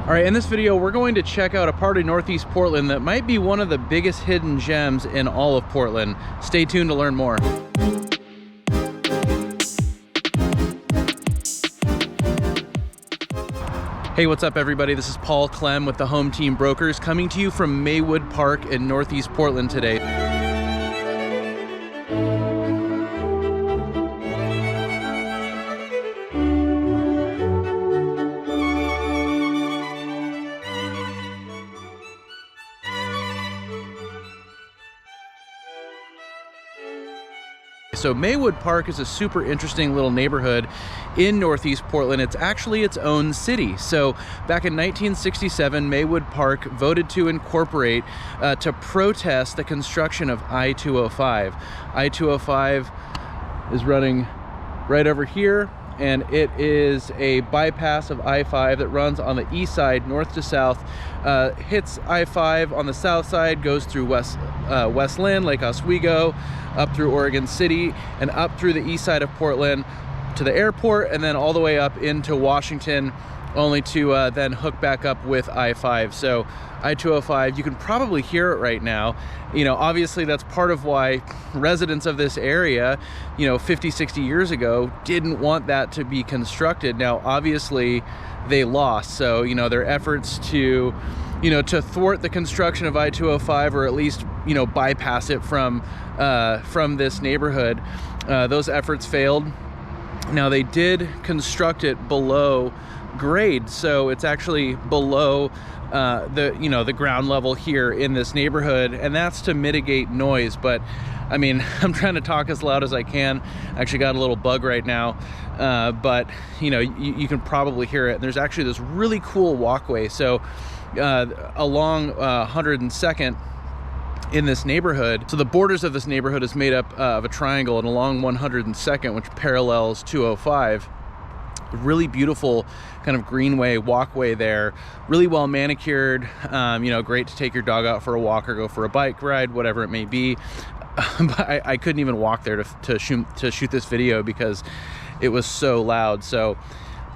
All right, in this video, we're going to check out a part of Northeast Portland that might be one of the biggest hidden gems in all of Portland. Stay tuned to learn more. Hey, what's up everybody? This is Paul Clem with the Home Team Brokers coming to you from Maywood Park in Northeast Portland today. So Maywood Park is a super interesting little neighborhood in Northeast Portland. It's actually its own city. So back in 1967, Maywood Park voted to incorporate to protest the construction of I-205. I-205 is running right over here, and it is a bypass of I-5 that runs on the east side, north to south, hits I-5 on the south side, goes through West Lynn, Lake Oswego, up through Oregon City, and up through the east side of Portland to the airport, and then all the way up into Washington, only to then hook back up with I-5. So I-205, you can probably hear it right now. You know, obviously that's part of why residents of this area, you know, 50, 60 years ago didn't want that to be constructed. Now, obviously they lost. So, you know, their efforts to, you know, to thwart the construction of I-205, or at least, you know, bypass it from this neighborhood, those efforts failed. Now, they did construct it below grade, so it's actually below the ground level here in this neighborhood, and that's to mitigate noise. But I mean, I'm trying to talk as loud as I can. I actually got a little bug right now, but you know, you can probably hear it. And there's actually this really cool walkway. So along 102nd in this neighborhood, so the borders of this neighborhood is made up of a triangle, and along 102nd, which parallels 205, really beautiful kind of greenway walkway there, really well manicured, you know, great to take your dog out for a walk or go for a bike ride, whatever it may be. But I couldn't even walk there to shoot this video because it was so loud. So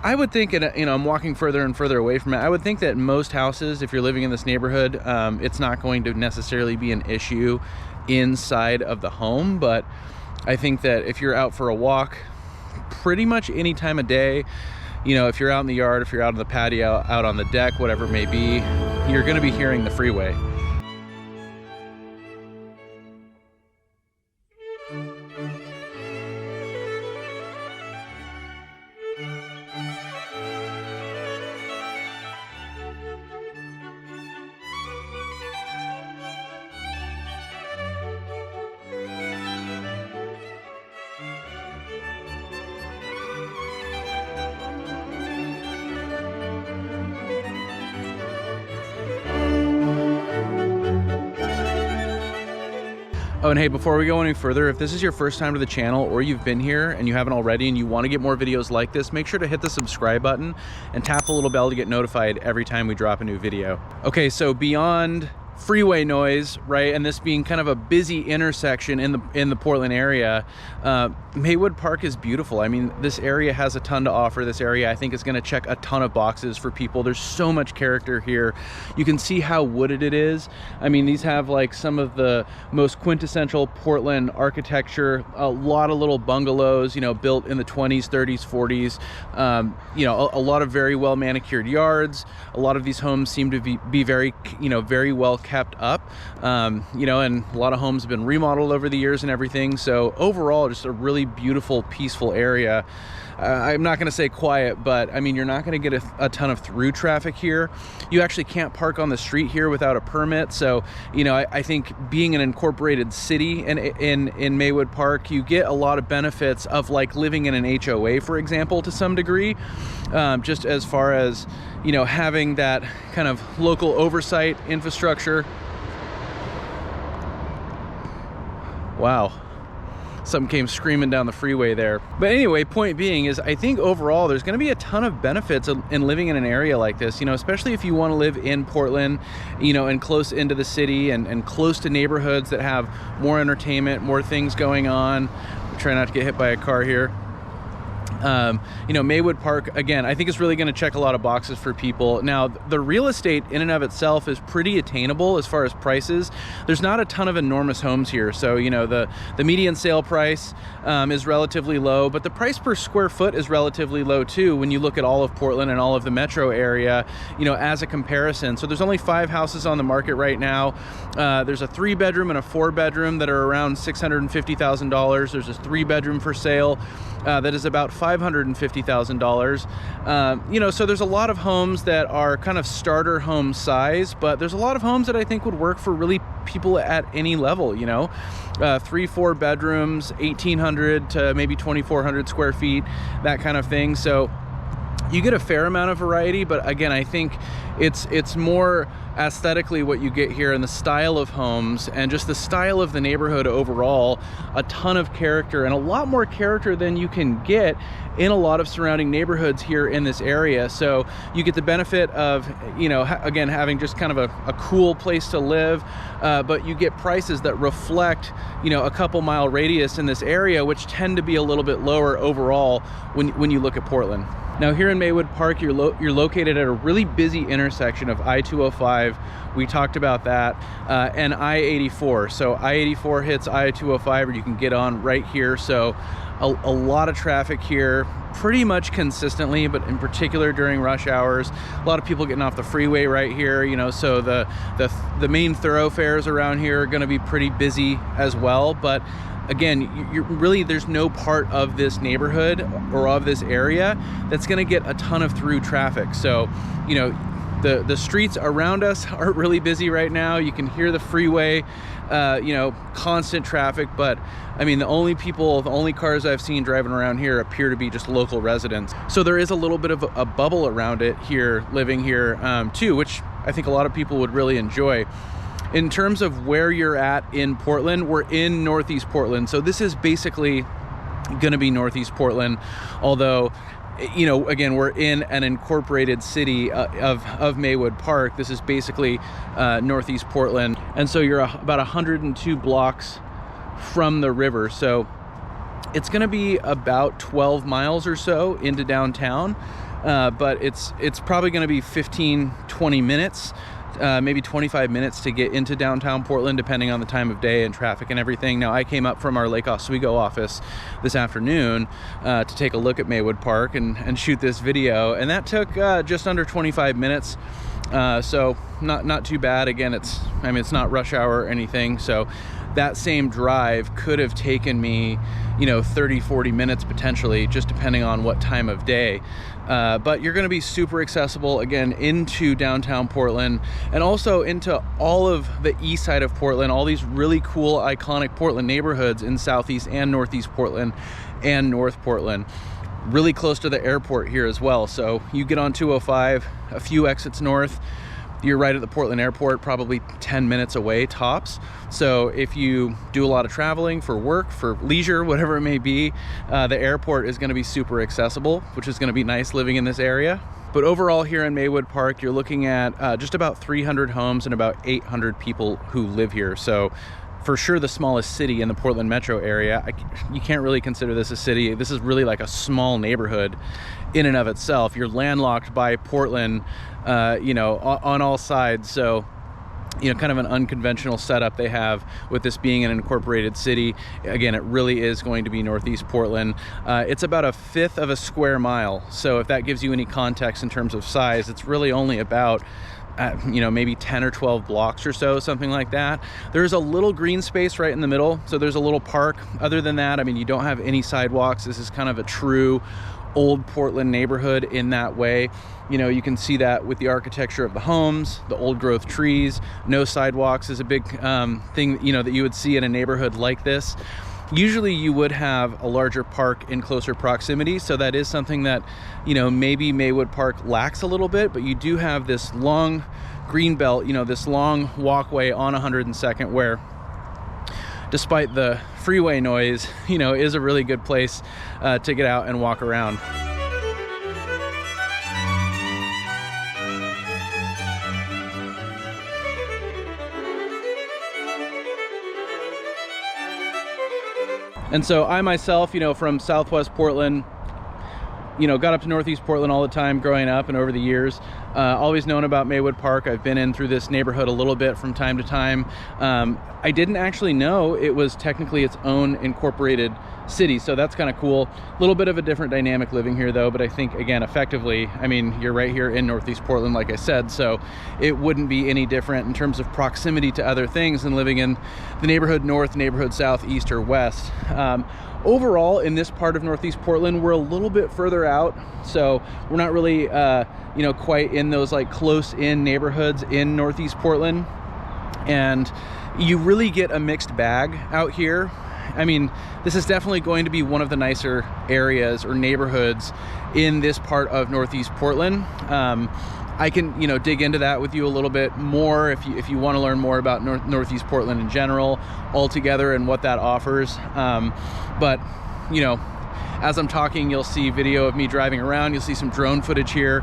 I would think, you know, I'm walking further and further away from it, I would think that most houses, if you're living in this neighborhood, it's not going to necessarily be an issue inside of the home. But I think that if you're out for a walk pretty much any time of day, you know, if you're out in the yard, if you're out on the patio, out on the deck, whatever it may be, you're going to be hearing the freeway. Oh, and hey, before we go any further, if this is your first time to the channel, or you've been here and you haven't already and you want to get more videos like this, make sure to hit the subscribe button and tap the little bell to get notified every time we drop a new video. Okay, so beyond freeway noise, right, and this being kind of a busy intersection in the Portland area, Maywood Park is beautiful. I mean, this area has a ton to offer. This area, I think, is going to check a ton of boxes for people. There's so much character here. You can see how wooded it is. I mean, these have like some of the most quintessential Portland architecture, a lot of little bungalows, you know, built in the 20s, 30s, 40s, you know, a lot of very well manicured yards. A lot of these homes seem to be very, you know, very well kept up, you know, and a lot of homes have been remodeled over the years and everything. So overall, just a really beautiful, peaceful area. I'm not going to say quiet, but I mean, you're not going to get a ton of through traffic here. You actually can't park on the street here without a permit. So, you know, I think being an incorporated city in Maywood Park, you get a lot of benefits of like living in an HOA, for example, to some degree, just as far as, you know, having that kind of local oversight infrastructure. Wow. Something came screaming down the freeway there. But anyway, point being is, I think overall there's going to be a ton of benefits in living in an area like this, you know, especially if you want to live in Portland, you know, and close into the city and close to neighborhoods that have more entertainment, more things going on. Try not to get hit by a car here. You know, Maywood Park, again, I think is really going to check a lot of boxes for people. Now, the real estate in and of itself is pretty attainable as far as prices. There's not a ton of enormous homes here. So, you know, the median sale price is relatively low, but the price per square foot is relatively low too when you look at all of Portland and all of the metro area, you know, as a comparison. So there's only 5 houses on the market right now. There's a 3-bedroom and a 4-bedroom that are around $650,000. There's a 3-bedroom for sale that is about $550,000. You know, so there's a lot of homes that are kind of starter home size, but there's a lot of homes that I think would work for really people at any level, you know. 3-4 bedrooms, 1,800 to maybe 2,400 square feet, that kind of thing. So you get a fair amount of variety, but again, I think it's more aesthetically what you get here, and the style of homes and just the style of the neighborhood overall. A ton of character, and a lot more character than you can get in a lot of surrounding neighborhoods here in this area. So you get the benefit of, you know, again, having just kind of a cool place to live, but you get prices that reflect, you know, a couple mile radius in this area, which tend to be a little bit lower overall when you look at Portland. Now, here in Maywood Park, you're located at a really busy intersection of I-205. We talked about that, and I-84. So I-84 hits I-205, or you can get on right here. So a lot of traffic here, pretty much consistently, but in particular during rush hours. A lot of people getting off the freeway right here, you know, so the main thoroughfares around here are going to be pretty busy as well. But again, there's no part of this neighborhood or of this area that's going to get a ton of through traffic. So, you know, the streets around us are really busy right now. You can hear the freeway, you know, constant traffic. But I mean, the only cars I've seen driving around here appear to be just local residents. So there is a little bit of a bubble around it here, living here too, which I think a lot of people would really enjoy. In terms of where you're at in Portland, we're in Northeast Portland. So this is basically going to be Northeast Portland, although, you know, again, we're in an incorporated city of Maywood Park. This is basically Northeast Portland. And so you're about 102 blocks from the river. So it's going to be about 12 miles or so into downtown, but it's probably going to be 15-20 minutes. Maybe 25 minutes to get into downtown Portland, depending on the time of day and traffic and everything. Now, I came up from our Lake Oswego office this afternoon to take a look at Maywood Park and shoot this video, and that took just under 25 minutes. So not too bad. Again, it's not rush hour or anything, so that same drive could have taken me, you know, 30-40 minutes potentially, just depending on what time of day. But you're going to be super accessible, again, into downtown Portland, and also into all of the east side of Portland, all these really cool, iconic Portland neighborhoods in southeast and northeast Portland and North Portland. Really close to the airport here as well. So you get on 205, a few exits north, you're right at the Portland airport, probably 10 minutes away tops. So if you do a lot of traveling for work, for leisure, whatever it may be, the airport is going to be super accessible, which is going to be nice living in this area. But overall here in Maywood Park, you're looking at just about 300 homes and about 800 people who live here. So for sure the smallest city in the Portland metro area. You can't really consider this a city. This is really like a small neighborhood in and of itself. You're landlocked by Portland, you know, on all sides. So, you know, kind of an unconventional setup they have with this being an incorporated city. Again, it really is going to be Northeast Portland. It's about 1/5 of a square mile. So if that gives you any context in terms of size, it's really only about you know, maybe 10 or 12 blocks or so, something like that. There's a little green space right in the middle, so there's a little park. Other than that, I mean, you don't have any sidewalks. This is kind of a true old Portland neighborhood in that way. You know, you can see that with the architecture of the homes, the old growth trees. No sidewalks is a big thing, you know, that you would see in a neighborhood like this. Usually you would have a larger park in closer proximity, so that is something that, you know, maybe Maywood Park lacks a little bit, but you do have this long green belt, you know, this long walkway on 102nd where, despite the freeway noise, you know, is a really good place to get out and walk around. And so I myself, you know, from Southwest Portland, you know, got up to Northeast Portland all the time growing up and over the years. Always known about Maywood Park. I've been in through this neighborhood a little bit from time to time. I didn't actually know it was technically its own incorporated city, so that's kind of cool. A little bit of a different dynamic living here though, but I think, again, effectively, I mean, you're right here in Northeast Portland, like I said, so it wouldn't be any different in terms of proximity to other things than living in the neighborhood north, neighborhood south, east, or west. Overall, in this part of Northeast Portland, we're a little bit further out, so we're not really, you know, quite in those like close-in neighborhoods in Northeast Portland, and you really get a mixed bag out here. I mean, this is definitely going to be one of the nicer areas or neighborhoods in this part of Northeast Portland. I can, you know, dig into that with you a little bit more if you want to learn more about Northeast Portland in general altogether and what that offers. But, you know, as I'm talking, you'll see video of me driving around. You'll see some drone footage here,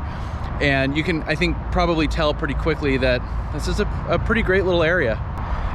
and you can, I think, probably tell pretty quickly that this is a pretty great little area.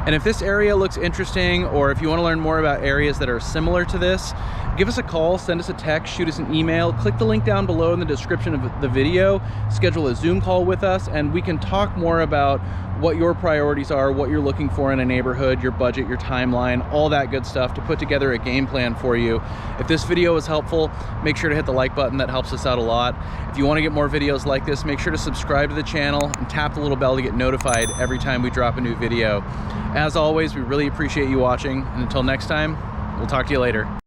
And if this area looks interesting, or if you want to learn more about areas that are similar to this, give us a call, send us a text, shoot us an email, click the link down below in the description of the video, schedule a Zoom call with us, and we can talk more about what your priorities are, what you're looking for in a neighborhood, your budget, your timeline, all that good stuff to put together a game plan for you. If this video was helpful, make sure to hit the like button. That helps us out a lot. If you want to get more videos like this, make sure to subscribe to the channel and tap the little bell to get notified every time we drop a new video. As always, we really appreciate you watching, and until next time, we'll talk to you later.